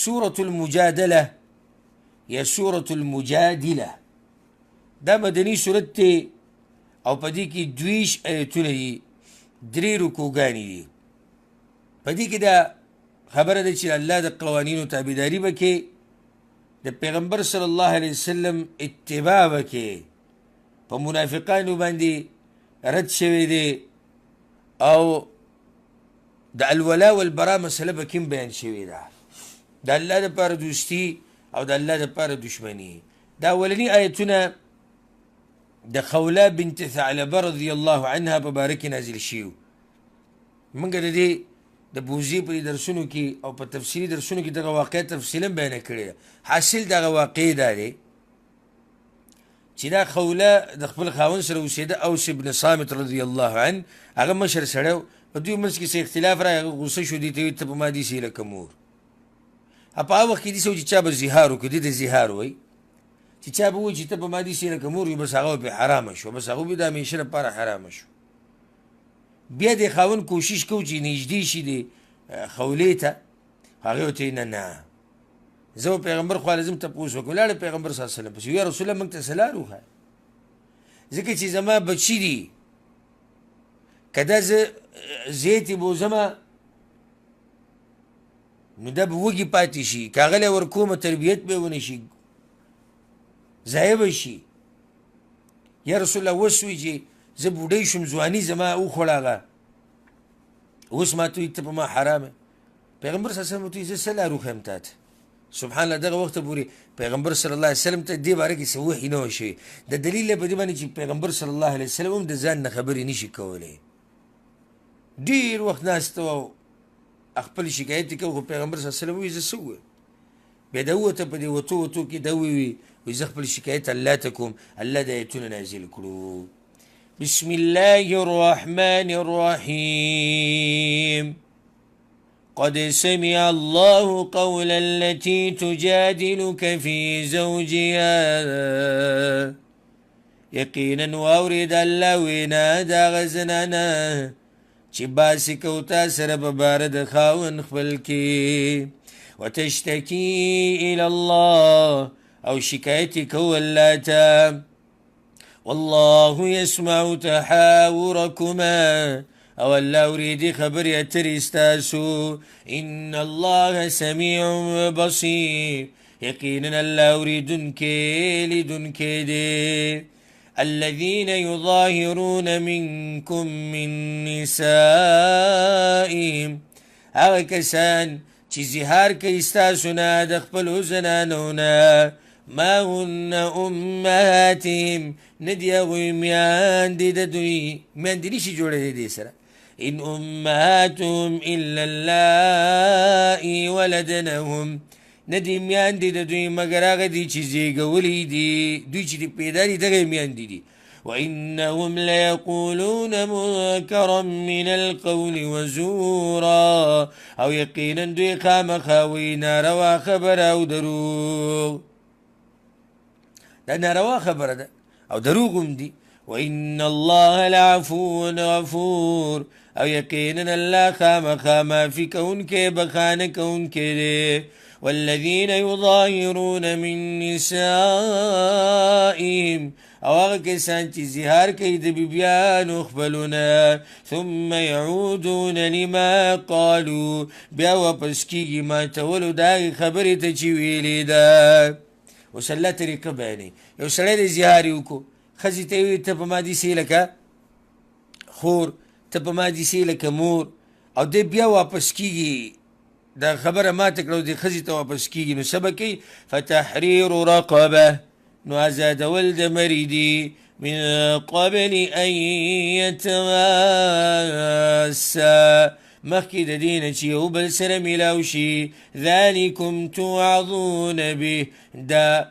سورة المجادلة يا سورة المجادلة دا مدني سورة ته او پدې کې دویش آیتونه دي، 3 رکوګانې دي. پدې کې دا خبره ده چې الله د قوانینو تابعداري وکړي، د پیغمبر صلی الله علیه وسلم اتباع وکړي، په منافقانو باندې رد شوی دی، او د الولا والبرا مسله به کوم بیان شوې ده، د الله دپاره دوستي او د الله دپاره دشمني. دا اولني آیتونه د خوله بنت ثعلبه رضی الله عنها په باره کې نازل شوي. موږ د دې د بوزي په درسونو کې او په تفصیلي درسونو کې دغه واقعه تفصیلا بیانه کړې ده. حاصل دغه واقعې دا دی چې دا خوله د خپل خاوند سره اوسېده، اوس بن صامت رضی الله عنه، هغه مشر سړی و، په دوی منځ کې څه اختلاف راغی، هغه غوسه شو، دې ته وایي ته په ما داسې لکه مور. په هغه وخت کې داسې و چې چا به زهار وکړي، دې ته زهار وایي، چې چا به وایي چې ته په ما داسې لکه مور وي، بس هغه به حرامه شو، بس هغه به د همیشه لپاره حرامه شو. بیا د خاوند کوشش کو چې نږدې شي د خولې ته، هغې ورته وایي نه نه، زه به پیغمبر خو لازم تپوس وکړم. ولاړه پیغمبر صلی الله علیه وسلم پسې، یا رسول الله موږ ته څه لار وښایه، ځکه چې زما بچي دي، که دا زه زیتې بوځمه نو دا به وږي پاتې شي، که هغه له ورکومه تربیت به یې ونه شي، ضایع به شي. یا رسول الله اوس وایي چې زه بوډۍ شوم، ځواني زما وخوړه هغه، اوس ما ته وایي ته په ما حرامه. پیغمبر صلی الله علیه وسلم ورته وایي زه څه لار وښیم تا ته. سبحان الله، دغه وخته پورې پیغمبر صلی الله علیه وسلم ته دې باره کې څه وحي نه وه شوي. د دلیل په دې باندې چې پیغمبر صلی الله علیه وسلم هم د ځان نه خبرې نشي کولی، ډېر وخت ناسته او خپل شکایت یې کوي، خو پیغمبر صلی الله علیه وسلم وایي زه څه ووایم. بیا دا ووته، په دې وتو کې دا ووایي زه خپل شکایت الله ته کوم. الله د آیتونه نازل کړو. بسم الله الرحمن الرحيم. قد سمع الله قول التي تجادلك في زوجها. یقینا واورید الله وینا دغه زنانه چې باسې کوتا سره په باره د خاوند خپل کې. وتشتكي إلى الله، او شکایت کو الله ته. والله يسمع تحاوركما، او الله اوريدي خبر اتري استاسو. ان الله سميع بصير، يقينا الله اوريدنك لدنك دي. الذين يظاهرون منكم من نسائهم، هغه کسان چې زهار کوي ستاسو نه د خپلو زنانو نه. ما هن امهاتهم، نه دي هغوی میاندې د دوی، میاندې نشي جوړېدی دې سره. ان امهاتهم الا اللائي ولدنهم، نه دي میاندې د دوی مګر هغه دي چې زیږولي دي، دوی چې دي پیدا دي دغه میاندې دي. وإنهم ليقولون منكرا من القول وزورا، او یقینا دوی خامخا وی ناروا خبره او دروغ. دا ناروا خبره ده او دروغ هم دي. وإن الله لعفو غفور، او یقینا الله خامخا معافي کوونکی بخانه کوونکی دی. والذين يظاهرون من نسائهم، او هغه کسان چې زهار کوي د بیبیانو خپلونه. ثم يعودون لما قالوا، بیا واپس کیږي ماتولو د هغې خبرې ته چې ویلې ده. اوس الله طریقه بیانوي. یو سړی د زهار یې وکړو، ښځې ته یې وویل ته په ما داسې لکه خور، ته په ما داسې لکه مور، او دی بیا واپس کیږي، دا خبره ماته کړه او دې ښځې ته واپس کیږي، نو څه به کوي؟ فتحرير رقبه، نو آزادول د مرې دي. من قبل ان يتماسا، مخکې د دې نه چې یو بل سره میلاو شي. ذلکم توعظون به، دا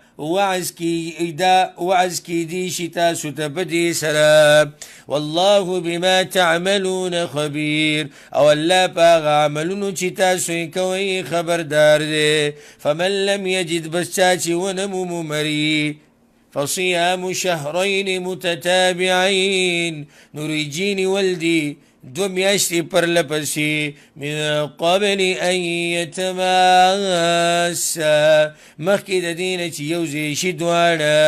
وعظ کیدی شي تاسو ته په دې سره. والله بما تعملون خبیر، او الله په هغه عملونو چې تاسو یې کوئ خبردار دی. فمن لم یجد، بس چا چې ونه مومو مري، فصيام شهرين متتابعين، نو ریجینی ولدي دو میاشتې پرله پسې من قبل ان یتماسا مخکې د دې نه چې یو ځای شي دواړه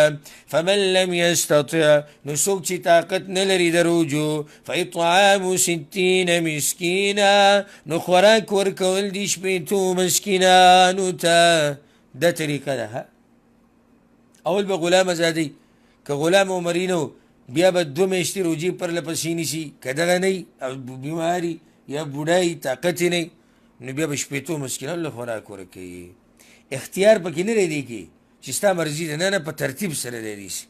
فمن لم یستطع نو څوک چې طاقت نه لري د روجو فاطعام 60 مسکینا نو خوراک ورکول دي شپېتو مسکینانو ته دا طریقه ده. اول به غلام ازادي که غلام عمرینو بیا به 2 میاشتې روجې پرله پسې نیسي که دغه نه او بیماري یا بوډای طاقت یې نه نو بیا به شپېتو مسکینانو له خوراک ورکوي. اختیار پکې نه دی کې چې ستا مرضي ده، نه نه په ترتیب سره دی نیسي.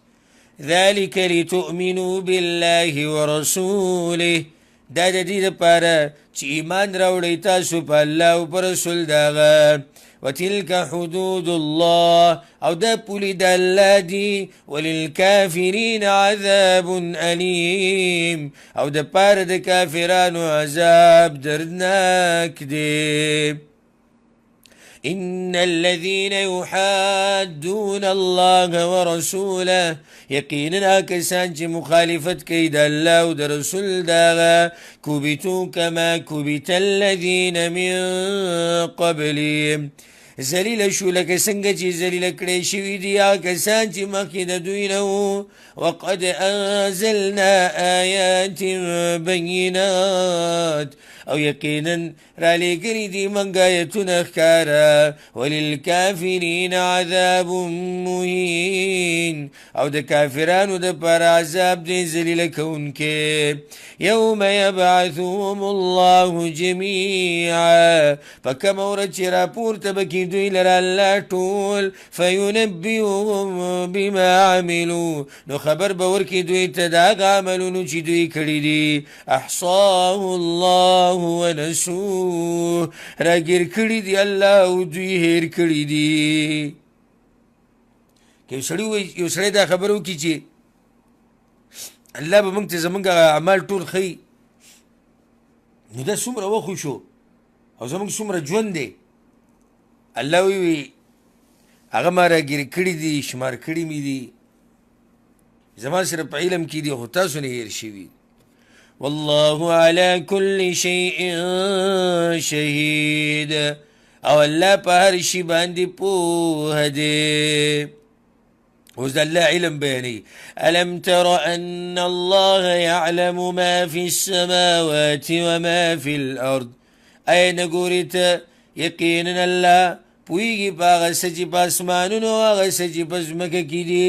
ذلك لتؤمنوا بالله ورسوله دا د دې دپاره چې ایمان راوړئ تاسو په الله او په رسول د هغه. وتلك حدود الله او دا پولی د الله دي. وللکافرین عذاب علیم او د پاره د کافرانو عذاب دردناک دی. إن الذين يحادون الله ورسوله يقينا كسان چې مخالفت کوي د الله او د رسول داغه كبتوا كما كبت الذين من قبلهم ذلیل شو لکه څنګه چې ذلیل کړی شوي دي هغه کسان چې مخکې د دوی نه وو. وقد انزلنا آیات بینات او یقینا را لېږلي دي موږ آیتونه ښکاره. وللکافرین عذاب مهین او د کافرانو دپاره عذاب دی ذلیله کوونکی. یوم یبعثهم الله جمیعا په کومه ورځ چې راپورته به کړي دوی لره الله ټول. فینبئهم بما عملوا نو خبر به ورکړي دوی ته د هغه عملونو چې دوی کړي دي. احصاه الله ونسوه راګیر کړي دي الله او دوی هیر کړي دي. که یو سړی دا خبر وکړي چې الله به موږ ته زموږ اعمال ټول ښیي نو دا څومره وخت شو او زموږ څومره ژوند دی. الله وی هغه ما راګیر کړي دي شمار کړي مې دي زما سره په علم کې دي خو تاسو نه هیر شوي. والله على كل شيء شهيد او الله په هر شي باندې پوهه دی. اوس د الله علم بیانوي. ألم تر أن الله يعلم ما في السماوات وما في الأرض ایا نه ګورې ته یقینا الله پوهېږي په هغه څه چې په اسمانونو او هغه څه چې په ځمکه کې دي.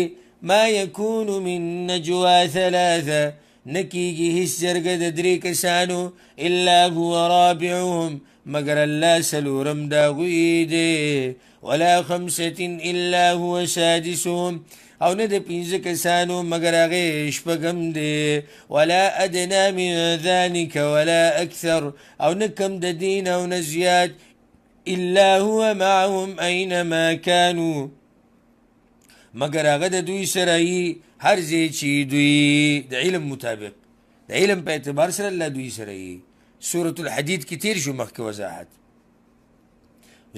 ما یکون من نجوا ثلاثه نه کېږي هېڅ جرګه د 3 کسانو الا هو رابعهم مگر الله څلورم د هغوی دی. ولا 5 الا هو سادسهم او نه د 5 کسانو مگر هغې شپږم دی. ولا ادنى من ذلك ولا اکثر او نه کم د دین او نه زیات. الا هو معهم اينما كانوا مگر هغه د دوی سره یي هر ځای چې دوی د علم مطابق د علم په اعتبار سره الله دوی سره یي. سورة الحدید کې تیر شو مخکې وضاحت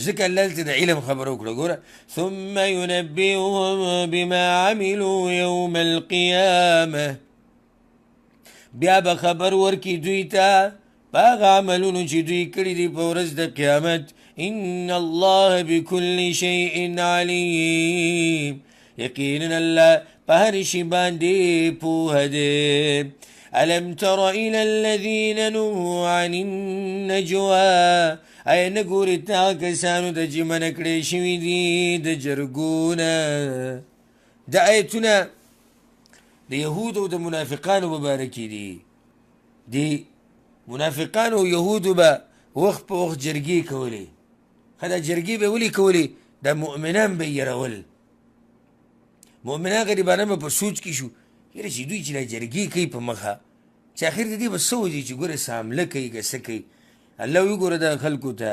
ځکه الله دلته د علم خبره وکړه. ګوره ثم ينبئهم بما عملوا يوم القيامة بیا به خبر ورکړي دوی ته په هغه عملونو چې دوی کړي دي په ورځ د قیامت. ان الله بكل شيء عليم یقینا الله په هر شي باندې پوهه دی. ألم تر إلى الذين نهوا عن النجوى ایا نه ګورې ته هغه کسانو ته چې منع کړی شوي دي د جرګونه. دا آیتونه د یهودو او د منافقانو مبارکې دي. د منافقانو او یهودو به وخت په وخت جرګې کولې. ښه دا جرګې به ولې کولې؟ دا مؤمنان به یې یرول. مؤمنان غریبانه به په سوچ کې شو یاره چې دوی چې دا جرګې کوي په مخه چې اخر د دې به څه وځي چې ګوره څه حمله کوي که څه کوي. الله وی ګوره دا خلکو ته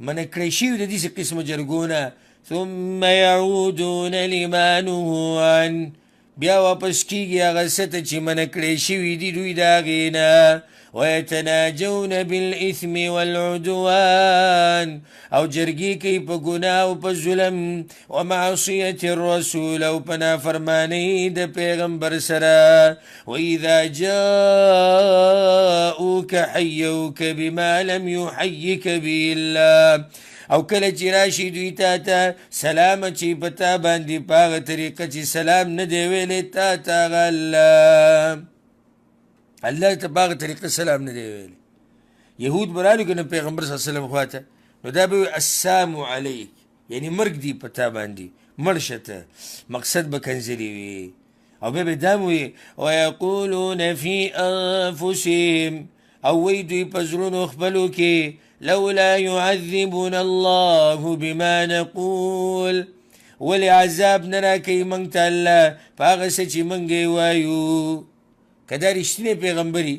منع کړی شوي د داسې قسمه جرګونه. ثم يعودون لما نهوا عنه بیا واپس کیږي هغه څه ته چې منع کړی شوي دي دوی د هغې نه ویتناجون بالاثم والعدوان او جرګې کوي په ګناه او په ظلم ومعصیة الرسول او په نافرمانۍ د پیغمبر سره واذا جاءوك حيوك بما لم يحيك به الله او کله چې راشي دوی تا ته سلام چې په تا باندې په هغه طریقه چې سلام نه دی ویلی تا ته هغه الله ته په هغه طریقه سلام نه دی ویلی یهود به رالو که نه پیغمبر صلی الله علیه وسلم خواته نو دا به وي السلام علیک یعنی مرګ دی په تا باندې مړ شه ته مقصد به کنځلې وي او بیا به دا م وي ویقولون فی انفسهم او وی دوی په زړونو خپلو کې لولا يعذبنا الله بما نقول ولې عذاب نه راکوي موږ ته الله په هغه څه چې موږ یې وایو که دا رښتینی پیغمبري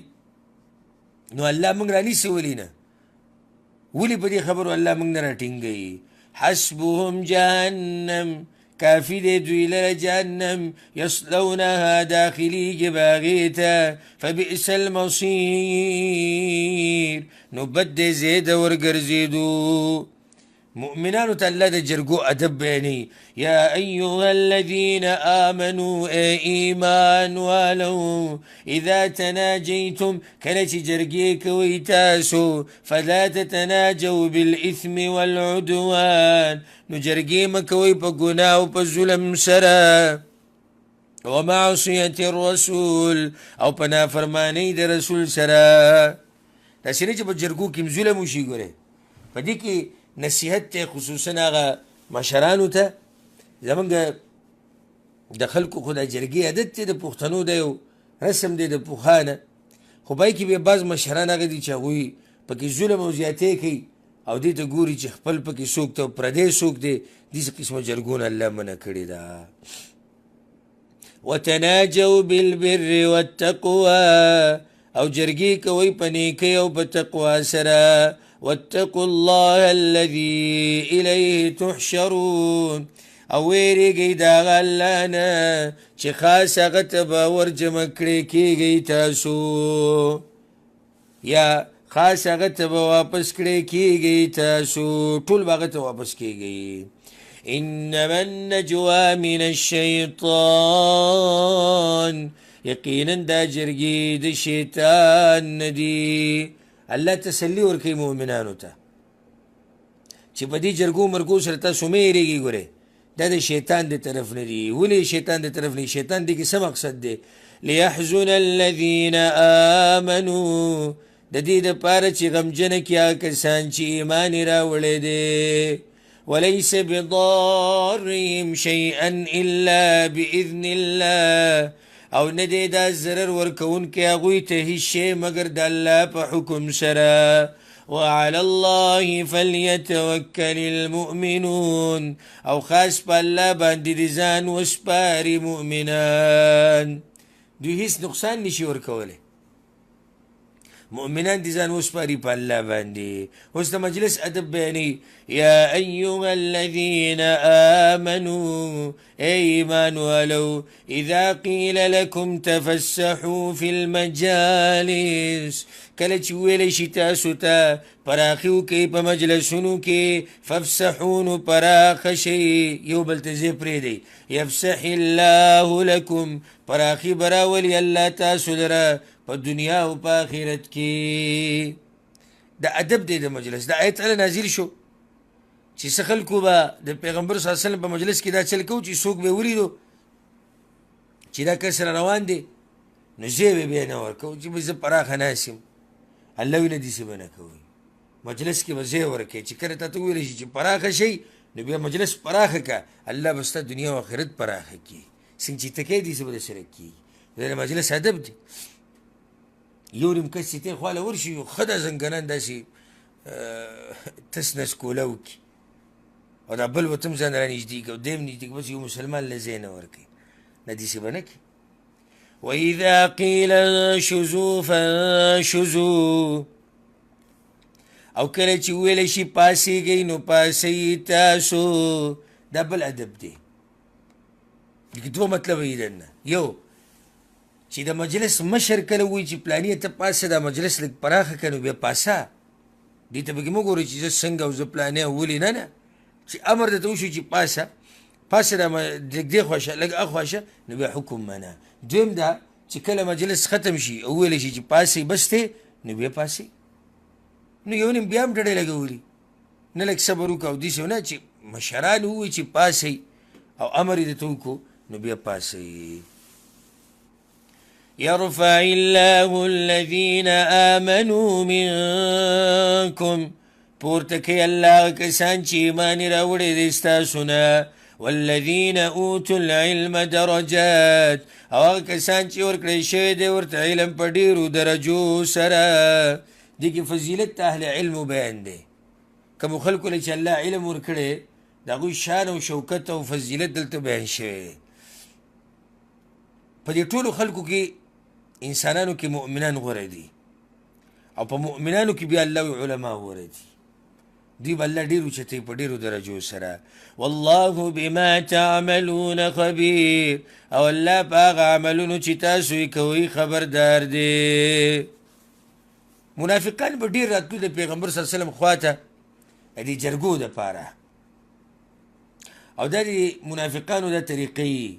نو الله موږ رانیسي ولې نه ولې په دې خبرو الله موږ نه راټینګوي حسبهم جهنم کافی دی دوی لره جهنم یصلونها داخلیږي به هغې ته فبئس المصیر نو بد دی ځای د ورګرځېدو مؤمنانو ته الله د جرګو ادب بیانوي یا ایها الذین آمنوا ای ایمان والو اذا تناجیتم کله چې جرګې کوئ تاسو فلا تتناجوا بالاثم والعدوان نو جرګې مه کوئ په ګناه او په ظلم سره ومعصیة الرسول او په نافرمانۍ د رسول سره داسې نه چې په جرګو کې ظلم وشي ګورئ په دې کې نصیحت ته خصوصا هغه مشرانو ته زمونږ د خلکو خو د جرګې عادت دی د پښتنو د یو رسم دی د پخوانه خو پای کې بیا بعض مشران هغه دي چې هغوی پکې ظلم او زیاتۍ کوي او دې ته ګوري چې خپل پکې څوک ته پردی څوک دی داسې قسمه جرګونه الله منع کړې ده وتناجوا بالبر والتقوى او جرګې کوئ په نیکۍ او په تقوا سره واتقوا الله الذي إليه تحشرون او ویریږئ د هغه الله نه چې خاص هغه ته به ورجمع کړی کېږئ تاسو یا خاص هغه ته به واپس کړی کېږئ تاسو ټول به هغه ته واپس کېږئ انما النجوى من الشیطان یقینا دا جرګې د شیطان نه دي الله تسلی ورکوي مؤمنانو ته چې په دې جرګو مرګو سره تاسو مه یېرېږئ ګورئ دا د شیطان د طرف نه دي ولې شیطان د طرف نه شیطان دې کې څه مقصد دی لیحزن الذین آمنوا د دې دپاره چې غمجنه کړي هغه کسان چې ایمان یې راوړی دی وليس بضارهم شيئا الا باذن الله او نه دی دا ضرر ورکوونکی هغوی ته هیڅ شی مګر د الله په حکم سره وعلى الله فليتوکل المؤمنون او خاص په الله باندې د ځان وسپاري مؤمنان دوی هیڅ نقصان نشي ورکولی مؤمنان دي ځان وسپاري په الله باندې اوس د مجلس ادب بیانوي یا ایها الذین آمنوا ای ایمان والو اذا قیل لکم تفسحوا فی المجالس کله چې ویلی شي تاسو ته پراخي وکئ په مجلسونو کې فافسحو نو پراخه شئ یو بل ته ځای پرېږدئ یفسح الله لکم پراخي به راولي الله تاسو لره په دنیا او په آخرت کې دا ادب دی د مجلس دا آیت کله نازل شو چې څه خلکو به د پیغمبر صلی الله علیه وسلم په مجلس کې دا چل کوو چې څوک به ولیدو چې دا کس را روان دی نو ځای به بیا نه ورکوو چې به زه پراخه ناست یم الله ویله داسې به نه کوئ مجلس کې به ځای ورکوئ چې کله تا ته وویلی شي چې پراخه شئ نو بیا مجلس پراخه که الله به ستا دنیا او آخرت پراخه کړي څنګه چې ته کوې داسې به درسره کېږي دا د مجلس ادب دی یو نیم کس چې تی خواله ورشي یو ښه دا زنګنان داسې تس نس کوله وکړي او دا بل به ته هم ځان را نږدې کړه او دی هم نږدې کړه بس یو مسلمان له ځای نه ورکوي نه داسې به نه کوي وإذا قيل انشزوا فانشزوا او کله چې ویلی شي پاسېږئ نو پاسئ تاسو دا بل ادب دی دغه دوه مطلب یې دنه یو چې د مجلس مشر کله وایي چې پلانې ته پاسه دا مجلس لږ پراخه کړه نو بیا پاسه دې ته پکې مه ګورئ چې زه څنګه او زه پلانې ولې نه چې امر درته وشو چې پاسه دا لږ دې خواشه لږ اخواشه نو بیا حکم منه. دویم دا چې کله مجلس ختم شي او ویلی شي چې پاسئ بس دی نو بیا پاسئ نو یو نیم بیا هم ډډې لګولي نه لږ صبر وکړه او داسې نه چې مشران ووایي چې پاسئ او امر یې درته وکړو نو بیا پاسئ. يرفع الله الذين آمنوا منكم پورته کوي الله کسان چې ایمان یې راوړی دی ستاسو نه والذین اوتوا العلم درجات او هغه کسان چې ورکړی شوی دی ورته علم په ډېرو درجو سره. دې کې فضیلت د اهل علمو بیان دی. کومو خلکو له چې الله علم ورکړی د هغوی شان او شوکت او فضیلت دلته بیان شوی دی. په دې ټولو خلکو کې انسانانو کې مؤمنان غوره دي او په مؤمنانو کې بیا الله علما غوره دي. دوی به الله ډېر اوچتوي په ډېرو درجو سره. والله بما تعملون خبیر او الله په هغه عملونو چې تاسو یې کوئ خبردار دی. منافقان به ډېر راتلو د پیغمبر صلی الله علیه وسلم خواته د جرګو دپاره او دا د منافقانو دا طریقې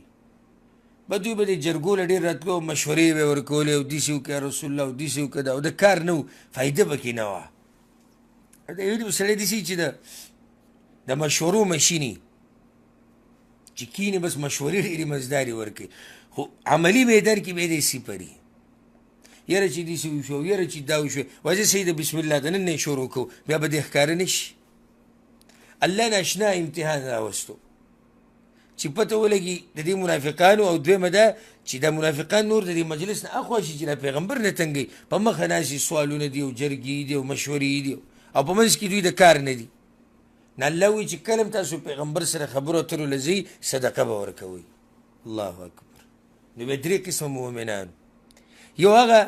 به دوی به د جرګو له ډېر راتلو او مشورې به یې ورکولې او داسې وکړه یا رسول الله او داسې وکړه او د کار نه و فایده پکې نه وه. د یو سړی داسې چې د مشورو مشیني چې کینې بس مشورې ډېرې مزدارې ورکوي خو عملي میدان کې به یې داسې پري یاره چې داسې وشو یاره چې دا وشو وایي زه سیده بسم الله د نن نه یې شروع کوو بیا به دې ښکاره نه شي. الله ناشنا امتحان راوستو چې پته ولګي د دې منافقانو او دویمه ده چې دا منافقان نور د دې مجلس نه اخوا شي چې د پیغمبر نه تنګوي په مخه ناسي سوالونه دي او جرګې دي او مشورې دي او په منځ کې دوی د کار نه دي. نه الله وایي چې کله هم تاسو پیغمبر سره خبرو اترو له ځئ صدقه به ورکوئ. الله اکبر. نو بیا درې قسمه مؤمنان یو هغه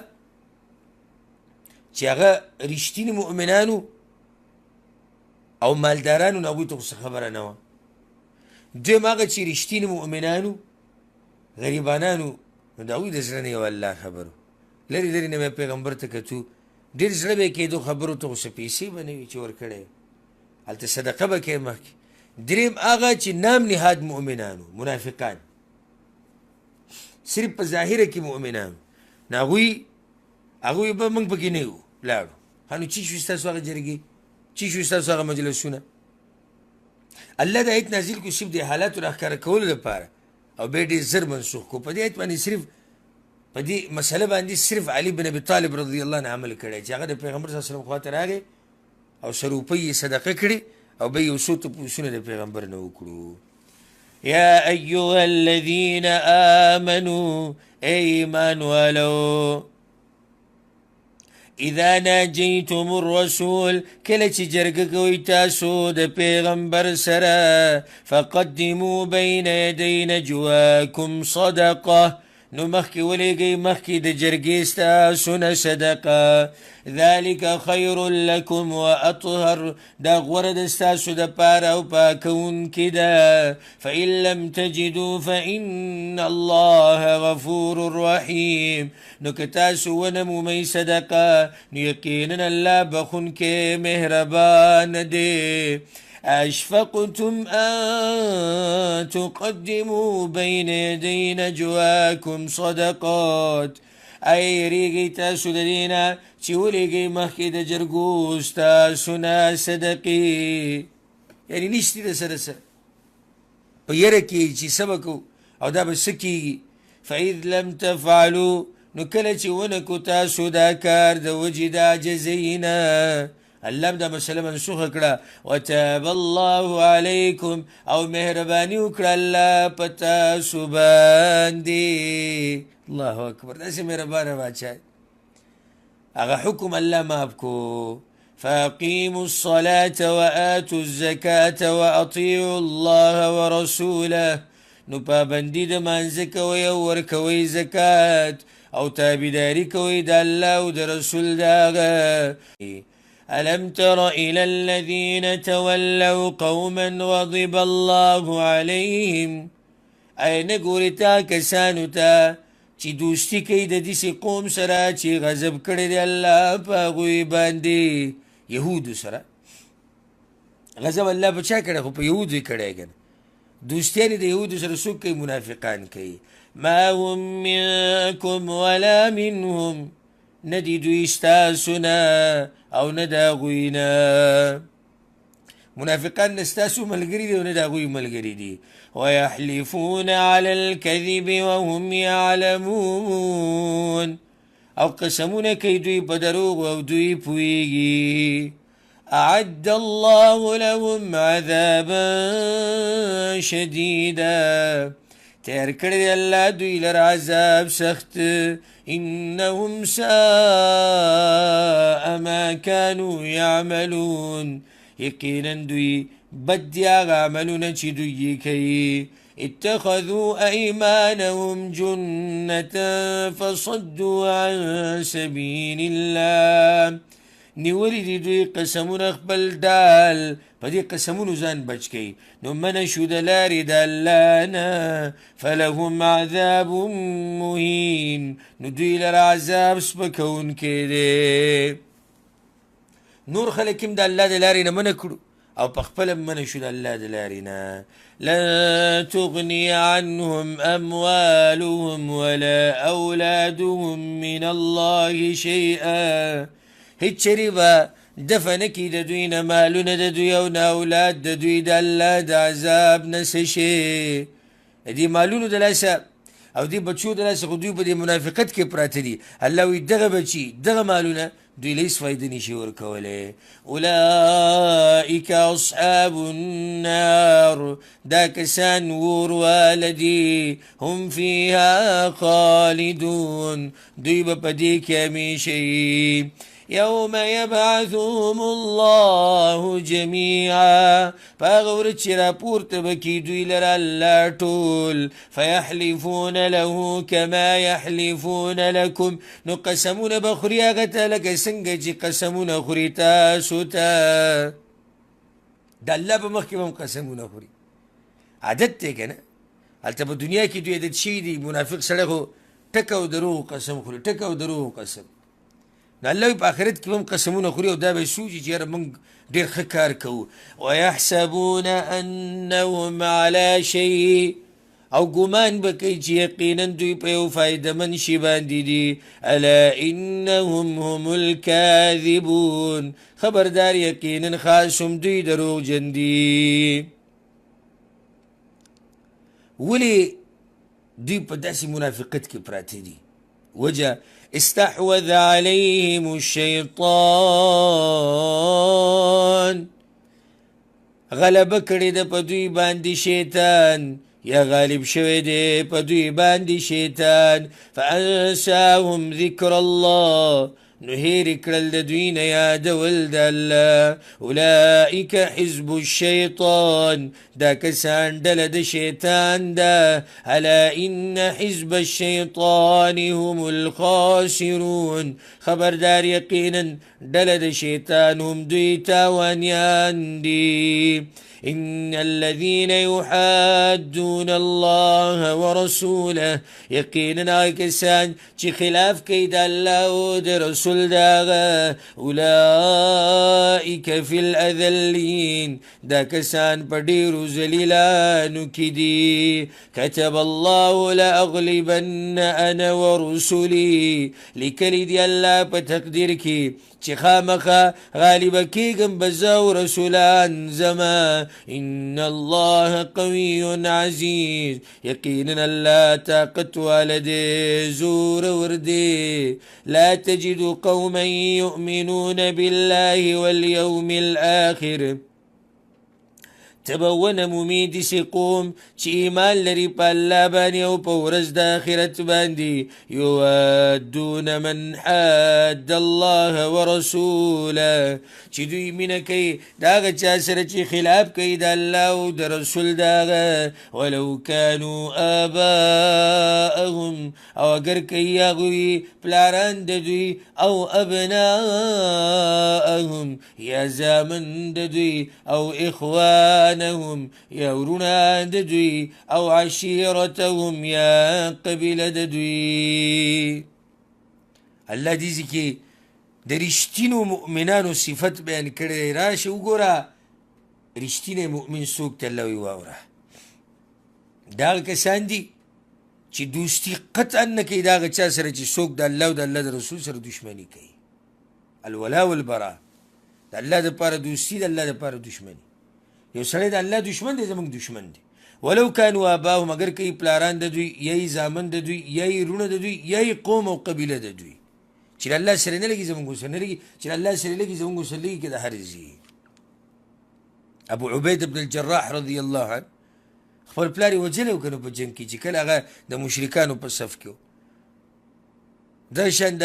چې هغه رښتیني مؤمنانو او مالدارانو نه هغوی ته خو څه خبره نه وه. دویم هغه چې رښتیني مؤمنانو غریبانانو نو د هغوی د زړه نه یو الله خبر و لرې لرې نه به پیغمبر ته کتو ډېر زړه به یې کېدو خبرو ته خو څه پیسې به نه وي چې ورکړی هلته صدقه به کوې مخکې. دریم هغه چې نام نهاد مؤمنانو منافقان صرف په ظاهره کې مؤمنانو نو هغوی به موږ پکې نه یو لاړو ښه نو چی شو ستاسو هغه جرګې چی شو ستاسو هغه مجلسونه. الله د آیت نازل کړو صرف د حالاتو راښکاره کولو لپاره او بیا ډېر زر منسوخ کړو. په دې آیت باندې صرف په دې مسله باندې صرف علي بن ابي طالب رضی الله عنه عمل کړی چې هغه د پیغمبر صلی الله علیه وسلم خواته راغی او څه روپۍ یې صدقه کړې او بیا یو څو تپوسونه د پیغمبر نه وکړو. یا ایها الذین آمنوا ای ایمان والو اذا ناجیتم الرسول کله چې جرګه کوئ تاسو د پیغمبر سره فقدموا بین یدی نجواکم صدقه نو مخکې ولېږئ مخکې د جرګې ستاسو نه صدقه ذلک خیر لکم واطهر دا غوره د ستاسو دپاره او پاکوونکې ده. فإن لم تجدوا فإن الله غفور رحیم نو که تاسو ونه مومئ صدقه نو یقینا الله بخونکی مهربان دی. أشفقتم أن تقدموا بين يدي نجواكم صدقات أي ريغي تاسو ددينا چې ولېږئ مخکې د جرګو ستاسو نه صدقې یعنې نشتي د سره سره په یره کې چې څه به کوو او دا به څه کېږي. فإذ لم تفعلوا نو کله چې ونه کو تاسو دا کار د وجې د عجزۍ نه الله دا مسله منسوخه کړه. وتاب الله علیکم او مهرباني وکړه الله په تاسو باندې. الله اکبر داسې مهربانه باچا هغه حکم الله ماف کو. فاقیموا الصلاة وآتوا الزکاة وأطیعوا الله ورسوله نو پابندي د مانځه کوئ او ورکوئ زکات او تابعداري کوئ د الله او د رسول د هغه. ألم تر إلى الذين تولوا قوما غضب الله عليهم ای نګورې تا کسانو ته چې دوستي کوي د داسې قوم سره چې غضب کړی دی الله په هغوی باندې یهودو سره غضب الله په چا کړی خو په یهودو یې کړی که نه دوستیانې د یهودو سره څوک کوي منافقان کوي ما هم منکم ولا منهم نه دي دوی ستاسو نه او نه د هغوی نه منافقان نه ستاسو ملګري دي او نه د هغوی ملګري دي ويحلفون على الكذب وهم يعلمون او قسمونه کوي دوی په دروغ او دوی پوهیږي أعد الله لهم عذابا شديدا تیار کړی دی الله دوی لره عذاب سخت انهم ساء ما كانوا يعملون یقینا دوی بد دي هغه عملونه چې دوی کوي اتخذوا أيمانهم جنة فصدوا عن سبيل الله نیولی دی دوی قسمون خپل ډال په دې قسمونو ځان بچ کوي نو منع شو د لارې د الله نه فلهم عذاب مهین نو دوی لره عذاب سپکونکی دی نور خلک هم د الله د لارې نه منع کړو او په خپله منع شو د الله د لارې نه لن تغني عنهم أموالهم ولا أولادهم من الله شيئا هیڅ چیرې به دفع نه کړي د دوی نه مالونه د دوی او نه اولاد د دوی د الله د عذاب نه څه شی د دې مالونو د لاسه او دې بچو د لاسه خو دوی په دې منافقت کې پراته دي الله وایي دغه بچي دغه مالونه دوی له هېڅ فایده نشي ورکولی اولئک اصحاب النار دا کسان اور واله دي هم فیها خالدون دوی به په دې کې همیشه یي يوم يبعثهم الله جميعا فاغور چې راپورته به کي دوی لره الله ټول فيحلفون له كما يحلفون لكم نو قسمونه به خوري هغه ته لکه څنګه چې قسمونه خوري تاسو ته د الله په مخکې به هم قسمونه خوري عادت دی که نه هلته په دنیا کې دوی عادت شوي دي منافق سړی خو ټکه او دروغو قسم خوري ټکه او دروغو قسم نو الله په آخرت کې هم قسمونه خوري او دا به سوچي چې یاره موږ ډېر ښه کار کوو ویحسبون انهم علی شیء او ګمان به کوي چې یقینا دوی په یو فایدهمند شي باندې دي الا انهم هم الکاذبون خبردار یقینا خاص هم دوی دروغجن دي ولې دوی په داسې منافقت کې پراته دي وجه استحوذ عليهم الشيطان غلبه کړې ده په دوی باندې شیطان یا غالب شوی دی په دوی باندې شیطان فانساهم ذکر الله نو هېرې کړل د دوی نه یادول د الله اولئک حزب الشیطان دا کسان ډله د شیطان ده الا ان حزب الشیطان هم الخاسرون خبردار یقینا ډله د شیطان هم دوی تاوانیان دي إن الذين يحادون الله ورسوله يقينا كسان چي خلاف كيد الله ود رسول داغا أولئك في الأذلين دا كسان بدير زليلان كدي كتب الله لأغلبن أنا ورسلي لكلي دي الله بتقديرك چی خامخا غالب کیگم بزاو رسولان زما ان الله قوی عزیز یقینا الله طاقت والده زور ورده لا تجد قوما يؤمنون بالله واليوم الآخر تبونه مومي داسې قوم چې ایمان لري په الله باندې او په ورځ د آخرت باندې یودون من حاد الله ورسوله چې دوی مینه کوي د هغه چا سره چې خلاف کوي د الله او د رسول د هغه ولو کانوا آباءهم او اگر کوي هغوی پلاران د دوی او ابناءهم یا زامن د دوی او اخوان إخوانهم يا ورنا ددوي أو عشيرتهم يا قبيلة ددوي. الله دې کې د رښتینو مؤمنانو صفت بیان کړی دی. راشه وګوره رښتینی مؤمن څوک ته الله وایي واوره. دا هغه کسان دي چې دوستي قطعا نه کوي د هغه چا سره چې څوک د الله او د الله د رسول سره دشمني کوي. الولا والبرا، د الله دپاره دوستي، د الله دپاره دشمني. یو سړی د الله دشمن دی زموږ دشمن دی. ولو کانوا آباهم، اگر کوي پلاران د دوی یا یې زامن د دوی یا یې رونه د دوی یا یې قوم او قبیله د دوی. چې د الله سره نه لګي زموږ سره نه لګي، چې د الله سره لګي زموږ سره لګي، که د هر ځي. ابو عبید بن الجراح رضی الله عنه خپل پلار یې وجلی و که نه په جنګ کې، چې کله هغه د مشرکانو په صف کې و. دا شان د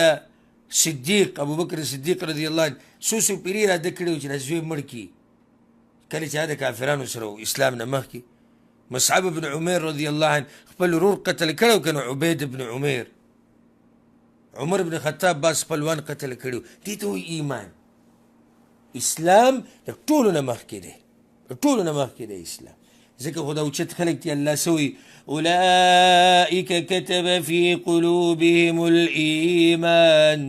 صدیق ابوبکر صدیق رضی الله عنه څو پیرې راده کړی و چې دا زوی مړ کړي کله چې هغه د کافرانو سره و اسلام نه مخکې. مصعب بن عمیر رضی الله عنه خپل ورور قتل کړی و که نه عبید بن عمیر. عمر بن خطاب بعض خپلوان قتل کړي و. دې ته وایي ایمان. اسلام د ټولو نه مخکې دی، د ټولو نه مخکې دی اسلام. ځکه خو دا اوچت خلک دي الله څه وایي اولئک کتب فی قلوبهم الایمان.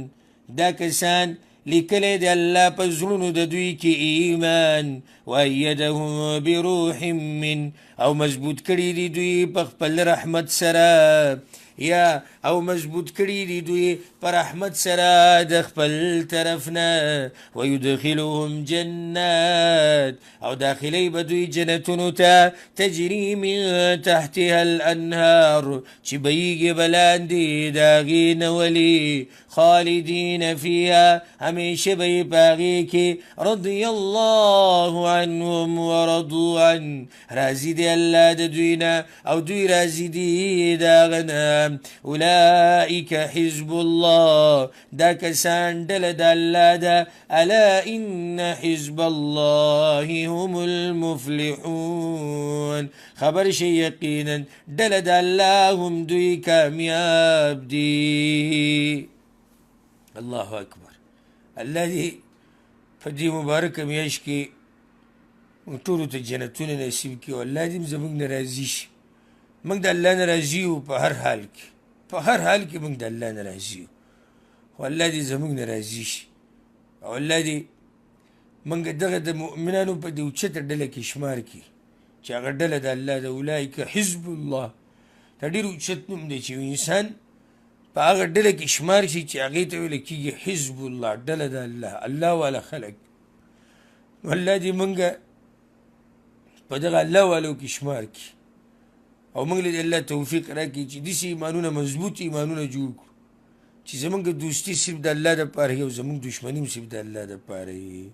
دا کسان لیکلی دی الله په زړونو د دوی کې ایمان. وایدهم بروح من، او مضبوط کړي دي دوی په خپل رحمت سره، یا او مضبوط کړي دي دوی پر رحمت سره د خپل طرف نه. ویدخلهم جنات، او داخلی به دوی جنتونو ته تجري من تحتها الانهار، چې بهیږي به لاندې د هغې نه ولي، خالدین فیها، همیشه به یې په هغې کې. رضی الله عنهم ورضوا عنه، راضي دی الله د دوی نه او دوی راضي دي د هغه نه. اولئک حزب الله، دا کسان ډله د الله ده. الا ان حزب الله هم المفلحون، خبر شي یقینا ډله د الله هم دوی کامیاب دي. الله اکبر. الله دې په دې مبارکه میاشت کې موږ ټولو ته جنتونه نصیب کړي او الله دې زموږ نه راضي شي. موږ د الله نه راضي یو په هر حال کې، په هر حال کې موږ د الله نه راضي یو، خو الله دې زموږ نه راضي شي او الله دې موږ دغه د مؤمنانو په دې اوچته ډله کې شمار کړي چې هغه ډله د الله ده. اولئک حزب الله، دا ډېر اوچت نوم دی چې انسان په هغه ډله کې شمار شي چې هغې ته ویل کېږي حزب الله، ډله د الله، الله والا خلک. الله دې موږ په دغه الله والو کې شمار کړي او موږ له الله توفیق راکړي چې داسې ایمانونه مضبوط ایمانونه جوړ کړو چې زموږ دوستي صرف د الله دپاره وي او زموږ دشمني هم صرف د الله دپاره وي.